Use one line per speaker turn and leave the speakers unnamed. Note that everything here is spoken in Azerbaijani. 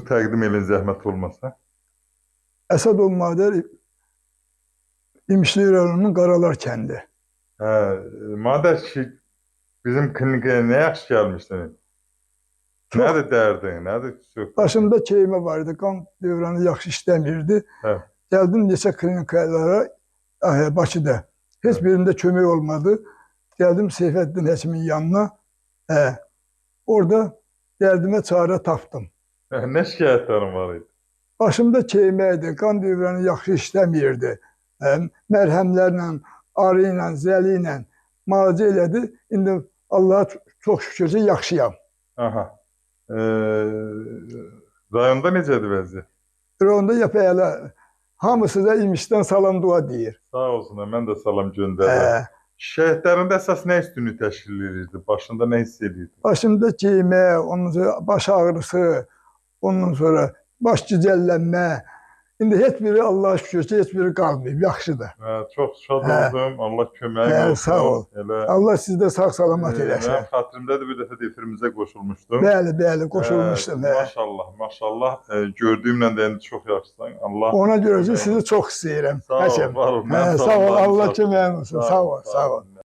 Təqdim edin zəhmət olmasa.
Əsədov Madər İmişli rayonunun Qaralar kəndi.
Hə, madər ki, bizim klinikaya nə yaxşı gəlmişdin? Nədir dərdin, nədir söhbətin?
Başımda keymə var idi, qan dövranı yaxşı işləmirdi.
Hə.
Gəldim neçə klinikalara Bakıda. Heç birində kömək olmadı. Gəldim Seyfəddin həkimin yanına. Orada dərdimə çarə tapdım.
Nə şikayətlərin var idi?
Başımda keymə idi, qan dövranı yaxşı işləmirdi. Mərhəmlərlə, arı ilə, zəli ilə müalicə elədi. İndi Allaha çox şükür ki, yaxşıyam.
Aha. Rayonda necədir vəziyyət?
Rayonda yapayla. Hamısı da İmişdən salam dua deyir.
Sağ olsun, mən də salam göndərirəm. Şikayətlərində əsas nə üstünlüyü təşkil edirdi? Başında nə hiss edirdi?
Başımda keymə, ondan sonra baş ağrısı, ondan sonra baş gicəllənmə. İndi heç biri Allah'a şükür ki, heç biri qalmayıb, yaxşıdır.
Çox şad oldum, Allah köməyin olsun.
Sağ ol. Allah sizdə sağ-salamat eləsin.
Mənim xatirimdədir, bir dəfə də efirimizə qoşulmuşdum.
Bəli, qoşulmuşdum.
Maşallah, maşallah. Gördüyümlə də indi çox yaxşısan.
Ona görə ki, sizi çox istəyirəm.
Sağ ol, var ol.
Sağ ol, Allah köməyin olsun. Sağ ol, sağ ol.